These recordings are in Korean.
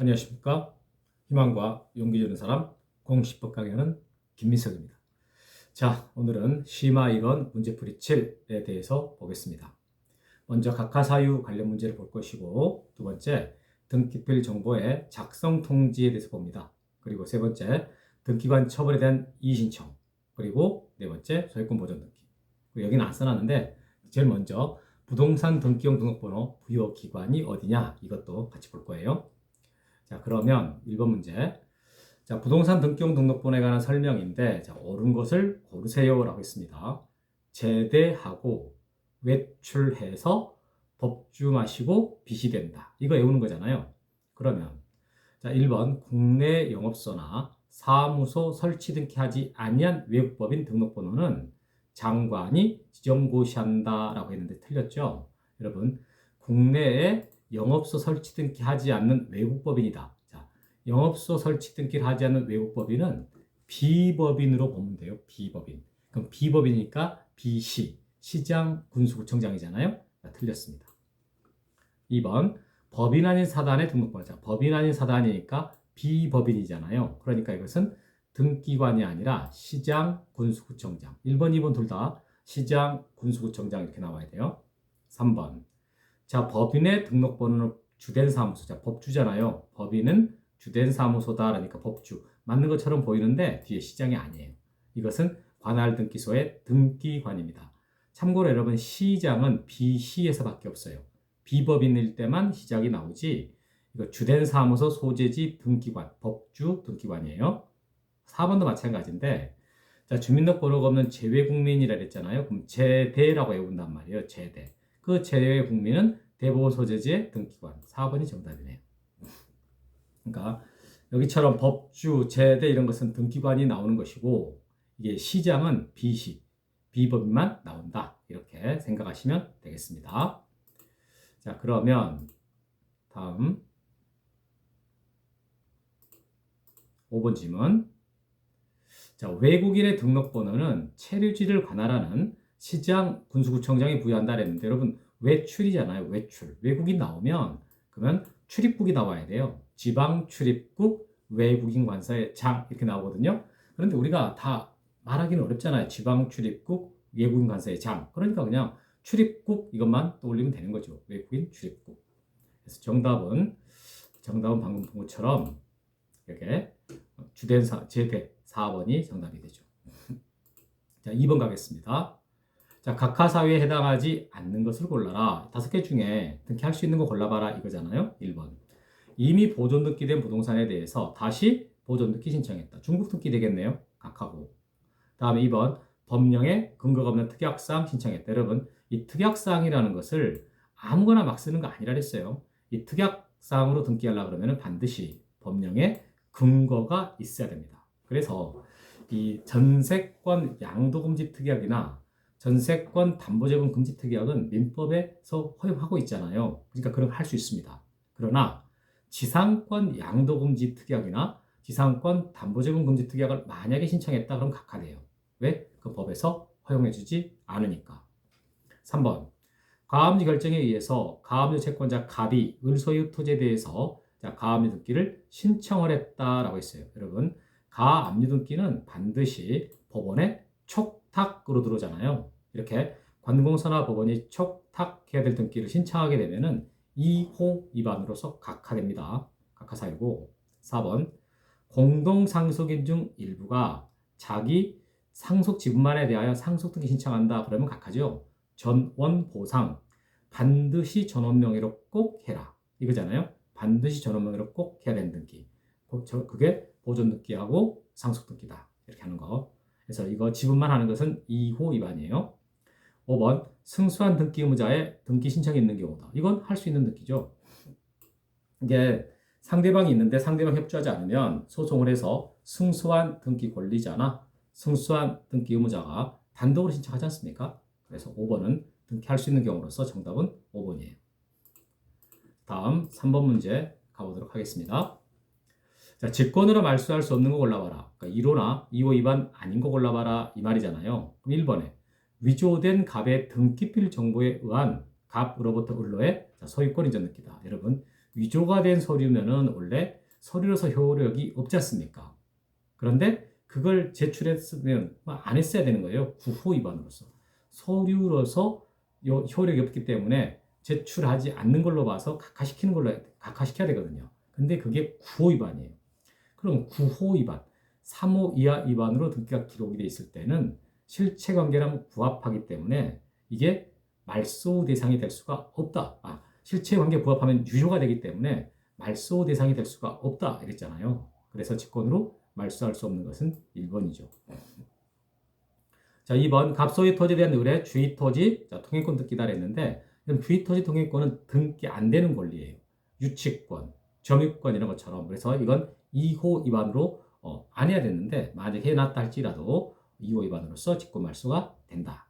안녕하십니까? 희망과 용기 주는 사람 공시법 강의하는 김민석입니다. 자, 오늘은 심화 이론 문제풀이 7에 대해서 보겠습니다. 먼저 각하사유 관련 문제를 볼 것이고, 두 번째 등기필 정보의 작성 통지에 대해서 봅니다. 그리고 세 번째 등기관 처분에 대한 이의신청, 그리고 네 번째 소유권 보존 등기. 여기는 안 써놨는데 제일 먼저 부동산 등기용 등록번호 부여 기관이 어디냐, 이것도 같이 볼 거예요. 자, 그러면 1번 문제. 자, 부동산 등기용 등록번호에 관한 설명인데, 자, 옳은 것을 고르세요 라고 했습니다. 제대하고 외출해서 법주 마시고 빚이 된다. 이거 외우는 거잖아요. 그러면 자, 1번 국내 영업소나 사무소 설치 등기하지 아니한 외국법인 등록번호는 장관이 지정고시한다 라고 했는데 틀렸죠? 여러분, 국내에 영업소 설치 등기하지 않는 외국법인이다. 자, 영업소 설치 등기를 하지 않는 외국법인은 비법인으로 보면 돼요. 비법인. 그럼 비법이니까 비시, 시장, 군수구청장이잖아요. 자, 틀렸습니다. 2번 법인 아닌 사단의 등록번호. 자, 법인 아닌 사단이니까 비법인이잖아요. 그러니까 이것은 등기관이 아니라 시장, 군수구청장. 1번, 2번 둘 다 시장, 군수구청장 이렇게 나와야 돼요. 3번. 자, 법인의 등록번호는 주된 사무소. 자, 법주잖아요. 법인은 주된 사무소다. 그러니까 법주. 맞는 것처럼 보이는데 뒤에 시장이 아니에요. 이것은 관할등기소의 등기관입니다. 참고로 여러분, 시장은 비시에서밖에 없어요. 비법인일 때만 시작이 나오지, 이거 주된 사무소 소재지 등기관, 법주 등기관이에요. 4번도 마찬가지인데, 자, 주민등록번호가 없는 재외국민이라 그랬잖아요. 그럼 제대라고 외운단 말이에요. 제대. 그 재외국민은 대법원 소재지의 등기관. 4번이 정답이네요. 그러니까 여기처럼 법주, 제대 이런 것은 등기관이 나오는 것이고, 이게 시장은 비시, 비법인만 나온다. 이렇게 생각하시면 되겠습니다. 자, 그러면 다음 5번 질문. 자, 외국인의 등록번호는 체류지를 관할하는 시장, 군수구청장이 부여한다 그랬는데, 여러분, 외출이잖아요. 외출. 외국인 나오면 그러면 출입국이 나와야 돼요. 지방 출입국 외국인 관사의 장 이렇게 나오거든요. 그런데 우리가 다 말하기는 어렵잖아요. 지방 출입국 외국인 관사의 장. 그러니까 그냥 출입국 이것만 떠올리면 되는 거죠. 외국인 출입국. 그래서 정답은 방금 본 것처럼 이렇게 주된사 제대 4번이 정답이 되죠. 자, 2번 가겠습니다. 자, 각하사유에 해당하지 않는 것을 골라라. 5개 중에 등기할 수 있는 거 골라봐라 이거잖아요. 1번. 이미 보존 등기된 부동산에 대해서 다시 보존 등기 신청했다. 중복 등기 되겠네요. 각하고. 다음에 2번. 법령에 근거가 없는 특약사항 신청했다. 여러분, 이 특약사항이라는 것을 아무거나 막 쓰는 거 아니라 그랬어요. 이 특약사항으로 등기하려고 그러면 반드시 법령에 근거가 있어야 됩니다. 그래서 이 전세권 양도금지 특약이나 전세권 담보제공 금지 특약은 민법에서 허용하고 있잖아요. 그러니까 그런 거 할 수 있습니다. 그러나 지상권 양도금지 특약이나 지상권 담보제공 금지 특약을 만약에 신청했다 그러면 각하돼요. 왜? 그 법에서 허용해주지 않으니까. 3번. 가압류 결정에 의해서 가압류 채권자 갑이 을소유 토지에 대해서 가압류 등기를 신청을 했다라고 했어요. 여러분, 가압류 등기는 반드시 법원에 촉탁으로 들어오잖아요. 이렇게 관공서나 법원이 촉탁해야 될 등기를 신청하게 되면은 2호 위반으로서 각하됩니다. 각하사유고. 4번. 공동상속인 중 일부가 자기 상속 지분만에 대하여 상속 등기 신청한다 그러면 각하죠. 전원 보상 반드시 전원 명의로 꼭 해라 이거잖아요. 반드시 전원 명의로 꼭 해야 되는 등기. 그게 보존 등기하고 상속 등기다 이렇게 하는 거. 그래서 이거 지분만 하는 것은 2호 위반이에요. 5번 승소한 등기 의무자의 등기 신청이 있는 경우다. 이건 할 수 있는 등기죠. 이게 상대방이 있는데 상대방 협조하지 않으면 소송을 해서 승소한 등기 권리자나 승소한 등기 의무자가 단독으로 신청하지 않습니까? 그래서 5번은 등기할 수 있는 경우로서 정답은 5번이에요. 다음 3번 문제 가보도록 하겠습니다. 자, 직권으로 말소할 수 없는 거 골라봐라. 그러니까 1호나 2호 위반 아닌 거 골라봐라 이 말이잖아요. 그럼 1번에 위조된 갑의 등기필 정보에 의한 갑으로부터 을로의 소유권 이전 등기다. 여러분, 위조가 된 서류면은 원래 서류로서 효력이 없지 않습니까? 그런데 그걸 제출했으면 안 했어야 되는 거예요. 구호 위반으로서. 서류로서 효력이 없기 때문에 제출하지 않는 걸로 봐서 각하시켜야 되거든요. 근데 그게 구호 위반이에요. 그럼 구호 위반, 3호 이하 위반으로 등기가 기록이 돼 있을 때는 실체관계랑 부합하기 때문에 이게 말소 대상이 될 수가 없다. 실체관계 부합하면 유효가 되기 때문에 말소 대상이 될 수가 없다 이랬잖아요. 그래서 직권으로 말소할 수 없는 것은 1번이죠. 자, 2번 갑소유 토지에 대한 의뢰, 주의 토지, 자, 통행권 등기다 했는데 주의 토지 통행권은 등기 안 되는 권리예요. 유치권, 점유권 이런 것처럼. 그래서 이건 2호 위반으로 안 해야 되는데 만약 해놨다 할지라도 2호 위반으로서 직권 말소가 된다.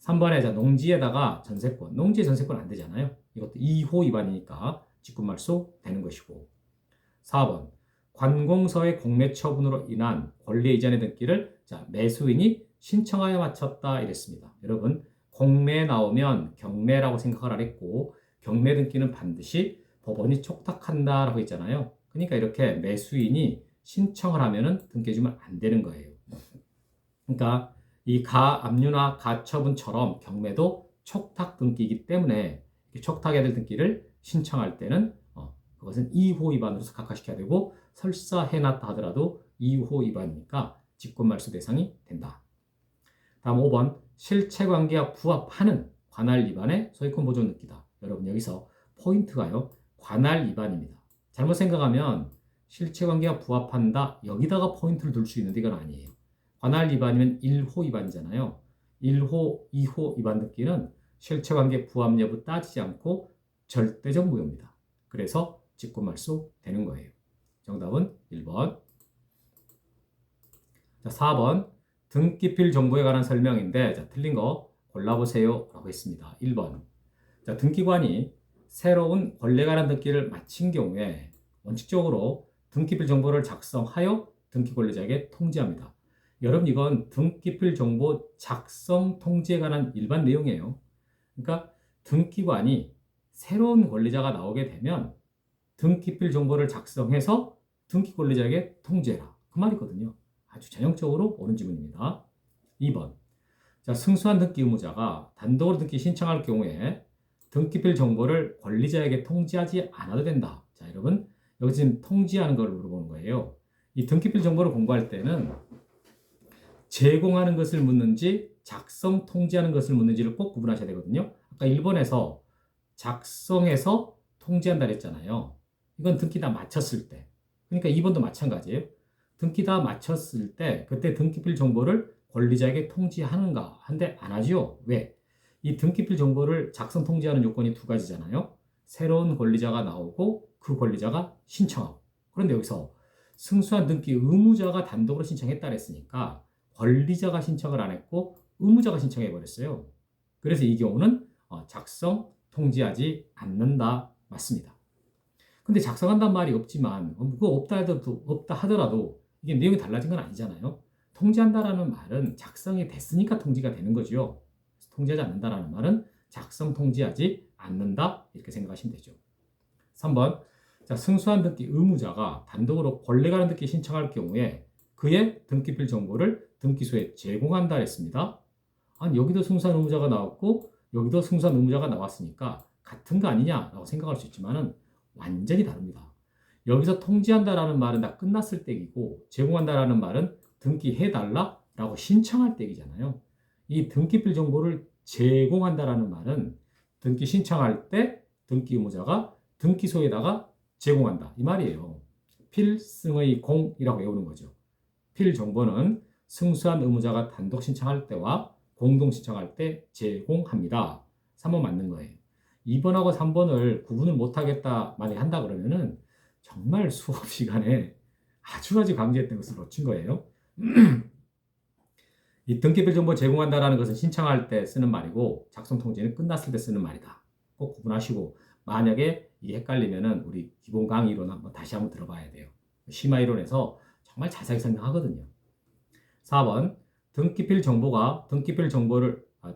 3번에 자, 농지에다가 전세권, 농지에 전세권 안 되잖아요. 이것도 2호 위반이니까 직권 말소 되는 것이고. 4번 관공서의 공매 처분으로 인한 권리 이전의 등기를 자, 매수인이 신청하여 마쳤다 이랬습니다. 여러분 공매 나오면 경매라고 생각을 하랬고 경매 등기는 반드시 법원이 촉탁한다라고 했잖아요. 그러니까 이렇게 매수인이 신청을 하면은 등기해주면 안 되는 거예요. 그러니까 이 가압류나 가처분처럼 경매도 촉탁 등기이기 때문에 촉탁해야 될 등기를 신청할 때는 그것은 2호 위반으로서 각하시켜야 되고 설사 해놨다 하더라도 2호 위반이니까 직권말소 대상이 된다. 다음 5번 실체관계와 부합하는 관할 위반의 소유권 보존 등기다. 여러분 여기서 포인트가요. 관할 위반입니다. 잘못 생각하면 실체관계와 부합한다. 여기다가 포인트를 둘 수 있는데 이건 아니에요. 관할 위반이면 1호 위반이잖아요. 1호, 2호 위반 등기는 실체관계 부합 여부 따지지 않고 절대적 무효입니다. 그래서 직권말소 되는 거예요. 정답은 1번. 자, 4번 등기필 정보에 관한 설명인데 자, 틀린 거 골라보세요 라고 했습니다. 1번 자, 등기관이 새로운 권리에 관한 등기를 마친 경우에 원칙적으로 등기필 정보를 작성하여 등기 권리자에게 통지합니다. 여러분 이건 등기필 정보 작성 통지에 관한 일반 내용이에요. 그러니까 등기관이 새로운 권리자가 나오게 되면 등기필 정보를 작성해서 등기 권리자에게 통지해라. 그 말이거든요. 아주 전형적으로 옳은 지문입니다. 2번 자, 승소한 등기 의무자가 단독으로 등기 신청할 경우에 등기필 정보를 권리자에게 통지하지 않아도 된다. 자, 여러분 여기 지금 통지하는 걸 물어보는 거예요. 이 등기필 정보를 공부할 때는 제공하는 것을 묻는지 작성 통지하는 것을 묻는지를 꼭 구분하셔야 되거든요. 아까 1번에서 작성해서 통지한다 그랬잖아요. 이건 등기 다 마쳤을 때. 그러니까 2번도 마찬가지예요. 등기 다 마쳤을 때 그때 등기필 정보를 권리자에게 통지하는가? 한데 안 하지요. 왜? 이 등기필 정보를 작성 통지하는 요건이 두 가지잖아요. 새로운 권리자가 나오고 그 권리자가 신청하고. 그런데 여기서 승소한 등기 의무자가 단독으로 신청했다 그랬으니까 권리자가 신청을 안 했고 의무자가 신청해 버렸어요. 그래서 이 경우는 작성 통지하지 않는다 맞습니다. 근데 작성한다는 말이 없지만 그거 없다 하더라도 이게 내용이 달라진 건 아니잖아요. 통지한다라는 말은 작성이 됐으니까 통지가 되는 거죠. 통지하지 않는다라는 말은 작성 통지하지 않는다 이렇게 생각하시면 되죠. 3번 자, 승소한 등기 의무자가 단독으로 권리 관한 등기 신청할 경우에 그의 등기필 정보를 등기소에 제공한다 했습니다. 아니 여기도 승소한 의무자가 나왔고 여기도 승소한 의무자가 나왔으니까 같은 거 아니냐라고 생각할 수 있지만은 완전히 다릅니다. 여기서 통지한다라는 말은 다 끝났을 때이고 제공한다라는 말은 등기해달라라고 신청할 때이잖아요. 이 등기필 정보를 제공한다라는 말은 등기 신청할 때 등기 의무자가 등기소에다가 제공한다 이 말이에요. 필승의 공이라고 외우는 거죠. 필 정보는 승소한 의무자가 단독 신청할 때와 공동 신청할 때 제공합니다. 3번 맞는 거예요. 2번하고 3번을 구분을 못하겠다 만약 한다 그러면은 정말 수업 시간에 아주 강조했던 것을 놓친 거예요. 이 등기필 정보 제공한다라는 것은 신청할 때 쓰는 말이고 작성 통지는 끝났을 때 쓰는 말이다. 꼭 구분하시고 만약에 이게 헷갈리면은 우리 기본 강의로는 한번 다시 한번 들어봐야 돼요. 심화 이론에서 정말 자세하게 설명하거든요. 4번 등기필 정보가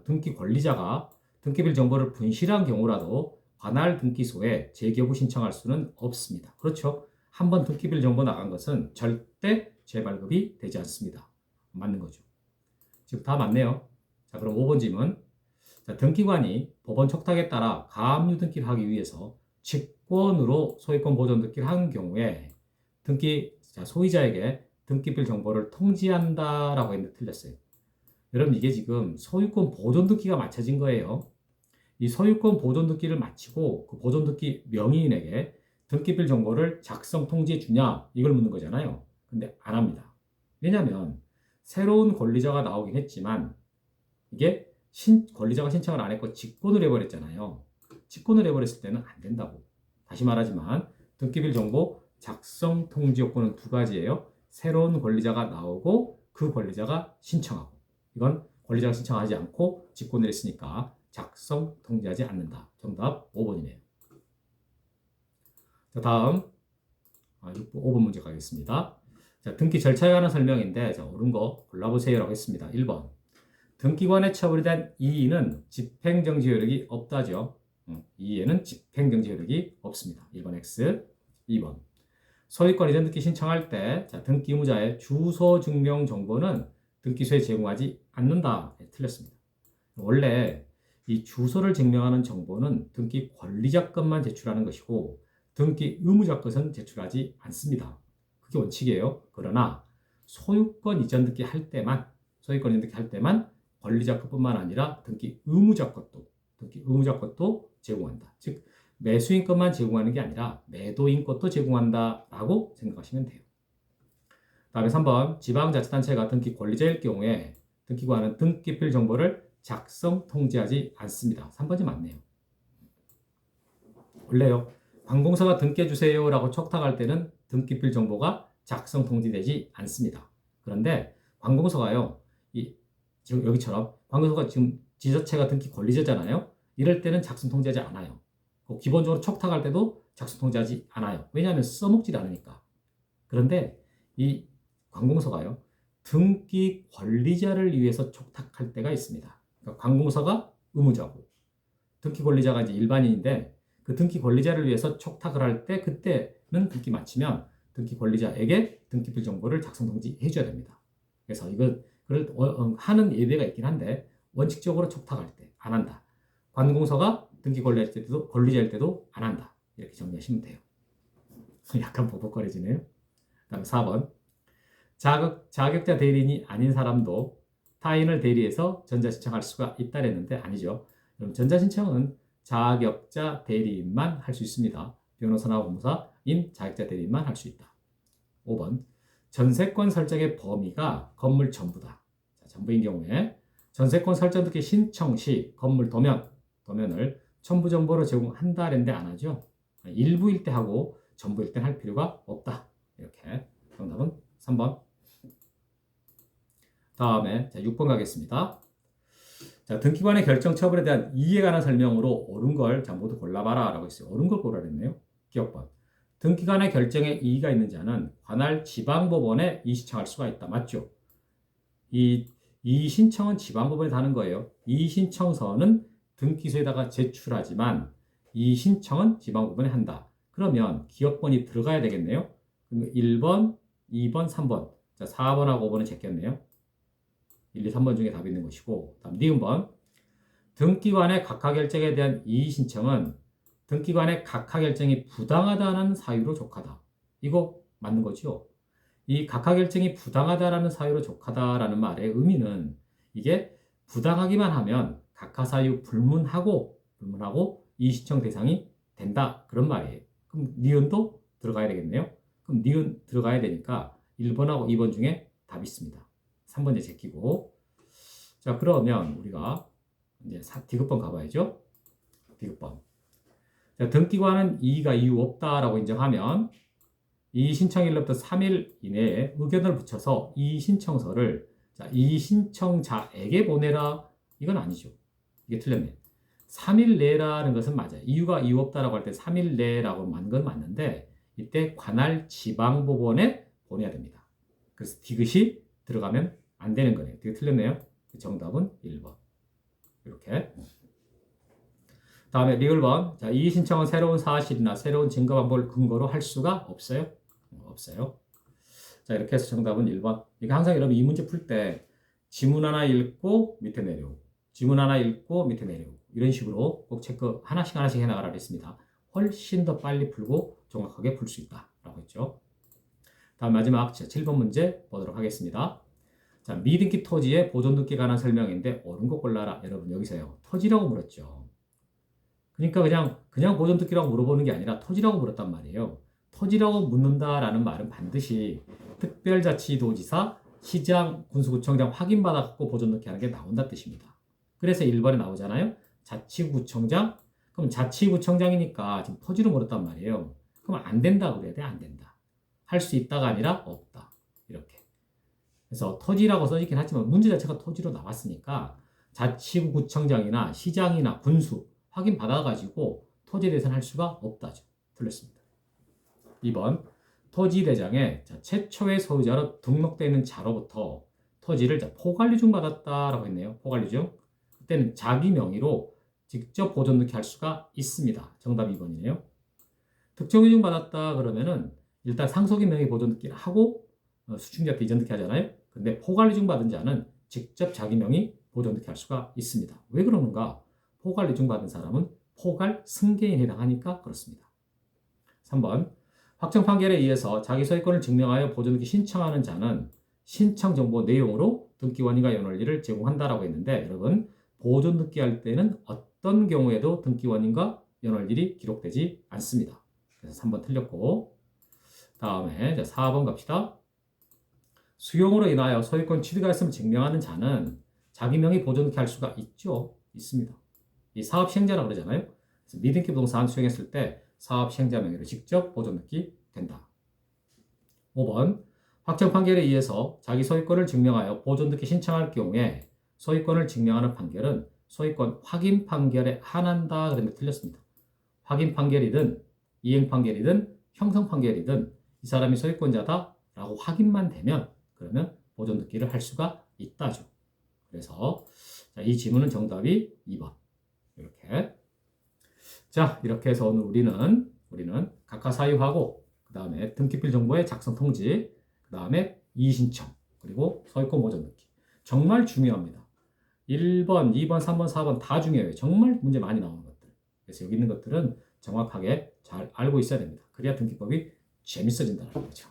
등기 권리자가 등기필 정보를 분실한 경우라도 관할 등기소에 재개부 신청할 수는 없습니다. 그렇죠? 한번 등기빌 정보 나간 것은 절대 재발급이 되지 않습니다. 맞는 거죠. 지금 다 맞네요. 자, 그럼 5번 질문. 자, 등기관이 법원 촉탁에 따라 가압류 등기를 하기 위해서 직권으로 소유권 보존 등기를 한 경우에 소유자에게 등기빌 정보를 통지한다라고 했는데 틀렸어요. 여러분 이게 지금 소유권 보존 등기가 맞춰진 거예요. 이 소유권 보존 등기를 마치고 그 보존 등기 명의인에게 등기빌 정보를 작성 통지해 주냐 이걸 묻는 거잖아요. 근데 안 합니다. 왜냐하면 새로운 권리자가 나오긴 했지만 이게 권리자가 신청을 안 했고 직권을 해버렸잖아요. 직권을 해버렸을 때는 안 된다고. 다시 말하지만 등기빌 정보 작성 통지 요건은 두 가지예요. 새로운 권리자가 나오고 그 권리자가 신청하고. 이건 권리자가 신청하지 않고 직권을 했으니까 작성 통지하지 않는다. 정답 5번이네요. 자, 다음 5번 문제 가겠습니다. 자, 등기 절차에 관한 설명인데 자, 옳은 거 골라보세요라고 했습니다. 1번. 등기관의 처분에 대한 이의는 집행정지 효력이 없다죠. 이의에는 집행정지 효력이 없습니다. 1번 X. 2번. 소유권 이전 등기 신청할 때 자, 등기 의무자의 주소 증명 정보는 등기소에 제공하지 않는다. 네, 틀렸습니다. 원래 이 주소를 증명하는 정보는 등기 권리자 것만 제출하는 것이고 등기 의무자 것은 제출하지 않습니다. 그게 원칙이에요. 그러나 소유권 이전 등기 할 때만 권리자 것뿐만 아니라 등기 의무자 것도 제공한다. 즉 매수인 것만 제공하는 게 아니라 매도인 것도 제공한다라고 생각하시면 돼요. 다음에 3번 지방자치단체가 등기 권리자일 경우에 등기관은 등기필 정보를 작성 통지하지 않습니다. 3번이 맞네요. 원래요. 관공서가 등기해주세요 라고 촉탁할 때는 등기필 정보가 작성 통지되지 않습니다. 그런데 관공서가요. 지금 여기처럼 관공서가 지금 지자체가 등기 권리자잖아요. 이럴 때는 작성 통지하지 않아요. 기본적으로 촉탁할 때도 작성 통지하지 않아요. 왜냐하면 써먹지 않으니까. 그런데 이 관공서가요. 등기 권리자를 위해서 촉탁할 때가 있습니다. 그러니까 관공서가 의무자고 등기 권리자가 이제 일반인인데 그 등기 권리자를 위해서 촉탁을 할 때 그때는 등기 마치면 등기 권리자에게 등기필 정보를 작성 통지해 줘야 됩니다. 그래서 이걸 하는 예외가 있긴 한데 원칙적으로 촉탁할 때 안 한다. 관공서가 등기 권리자일 때도 안 한다. 이렇게 정리하시면 돼요. 약간 버벅거려지네요. 다음 4번. 자격자 대리인이 아닌 사람도 타인을 대리해서 전자신청할 수가 있다랬는데 아니죠. 그럼 전자신청은 자격자 대리인만 할 수 있습니다. 변호사나 법무사인 자격자 대리인만 할 수 있다. 5번. 전세권 설정의 범위가 건물 전부다. 자, 전부인 경우에 전세권 설정 등기 신청 시 건물 도면을 첨부 정보로 제공한다 했는데 안 하죠. 일부일 때 하고 전부일 때 할 필요가 없다. 이렇게 정답은 3번. 다음에 6번 가겠습니다. 자, 등기관의 결정 처분에 대한 이의에 관한 설명으로 옳은 걸 모두 골라봐라 라고 했어요. 옳은 걸 고르랬네요. 기억번. 등기관의 결정에 이의가 있는 자는 관할 지방법원에 이의 신청할 수가 있다. 맞죠? 이의 신청은 지방법원에 하는 거예요. 이의 신청서는 등기소에다가 제출하지만 이의 신청은 지방법원에 한다. 그러면 기억번이 들어가야 되겠네요. 그럼 1번, 2번, 3번. 자, 4번하고 5번은 제꼈네요. 1, 2, 3번 중에 답이 있는 것이고 다음 니은번. 등기관의 각하 결정에 대한 이의 신청은 등기관의 각하 결정이 부당하다는 사유로 족하다. 이거 맞는 거죠? 이 각하 결정이 부당하다라는 사유로 족하다라는 말의 의미는 이게 부당하기만 하면 각하 사유 불문하고 이의 신청 대상이 된다. 그런 말이에요. 그럼 니은도 들어가야 되겠네요. 그럼 니은 들어가야 되니까 1번하고 2번 중에 답이 있습니다. 3번째 제끼고. 자, 그러면 우리가 이제 디귿번 가봐야죠. 디귿번. 자, 등기관은 이의가 이유 없다라고 인정하면 이의 신청일로부터 3일 이내에 의견을 붙여서 이의 신청서를 이의 신청자에게 보내라. 이건 아니죠. 이게 틀렸네. 3일 내라는 것은 맞아요. 이유가 이유 없다라고 할 때 3일 내라고 만 건 맞는데 이때 관할 지방법원에 보내야 됩니다. 그래서 디귿이 들어가면 안 되는 거네요. 되게 틀렸네요. 정답은 1번. 이렇게. 다음에 리을번. 자, 이의 신청은 새로운 사실이나 새로운 증거 방법을 근거로 할 수가 없어요. 없어요. 자, 이렇게 해서 정답은 1번. 이게 항상 여러분 이 문제 풀 때 지문 하나 읽고 밑에 내려오고, 지문 하나 읽고 밑에 내려오고, 이런 식으로 꼭 체크 하나씩 해나가라 그랬습니다. 훨씬 더 빨리 풀고 정확하게 풀 수 있다라고 했죠. 다음 마지막 7번 문제 보도록 하겠습니다. 자, 미등기 토지의 보존등기에 관한 설명인데 옳은 거 골라라. 여러분 여기서요. 토지라고 물었죠. 그러니까 그냥 보존등기라고 물어보는 게 아니라 토지라고 물었단 말이에요. 토지라고 묻는다라는 말은 반드시 특별자치도지사, 시장, 군수구청장 확인받아 갖고 보존등기 하는 게 나온다는 뜻입니다. 그래서 1번에 나오잖아요. 자치구청장? 그럼 자치구청장이니까 지금 토지로 물었단 말이에요. 그럼 안 된다 그래야 돼? 안 된다. 할 수 있다가 아니라 없다. 이렇게. 그래서 토지라고 써있긴 하지만 문제 자체가 토지로 나왔으니까 자치구청장이나 시장이나 군수 확인 받아가지고 토지에 대해서는 할 수가 없다죠. 틀렸습니다. 2번 토지대장에 최초의 소유자로 등록되어 있는 자로부터 토지를 포괄유증 받았다라고 했네요. 포괄유증. 그때는 자기 명의로 직접 보존등기 할 수가 있습니다. 정답 2번이네요. 특정유증 받았다 그러면은 일단 상속인 명의 보존등기를 하고 수취자한테 이전등기 하잖아요. 근데 포괄유증 받은 자는 직접 자기 명의 보존등기 할 수가 있습니다. 왜 그러는가? 포괄유증 받은 사람은 포괄 승계인에 해당하니까 그렇습니다. 3번 확정 판결에 의해서 자기 소유권을 증명하여 보존등기 신청하는 자는 신청 정보 내용으로 등기원인과 연월일을 제공한다라고 했는데 여러분 보존등기 할 때는 어떤 경우에도 등기원인과 연월일이 기록되지 않습니다. 그래서 3번 틀렸고 다음에 4번 갑시다. 수용으로 인하여 소유권 취득하였음을 증명하는 자는 자기 명의 보존등기 할 수가 있죠. 있습니다. 이 사업 시행자라고 그러잖아요. 그래서 미등기 부동산 수용했을 때 사업 시행자 명의로 직접 보존등기 된다. 5번 확정 판결에 의해서 자기 소유권을 증명하여 보존등기 신청할 경우에 소유권을 증명하는 판결은 소유권 확인 판결에 한한다. 그런데 틀렸습니다. 확인 판결이든 이행 판결이든 형성 판결이든 이 사람이 소유권자다라고 확인만 되면 그러면 보존등기를 할 수가 있다죠. 그래서 이 지문은 정답이 2번. 이렇게. 자, 이렇게 해서 오늘 우리는 각하 사유하고 그 다음에 등기필 정보의 작성 통지, 그 다음에 이의신청, 그리고 소유권 보존등기. 정말 중요합니다. 1번, 2번, 3번, 4번 다 중요해요. 정말 문제 많이 나오는 것들. 그래서 여기 있는 것들은 정확하게 잘 알고 있어야 됩니다. 그래야 등기법이 재밌어진다는 거죠.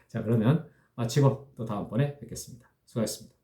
자, 그러면 마치고 또 다음번에 뵙겠습니다. 수고하셨습니다.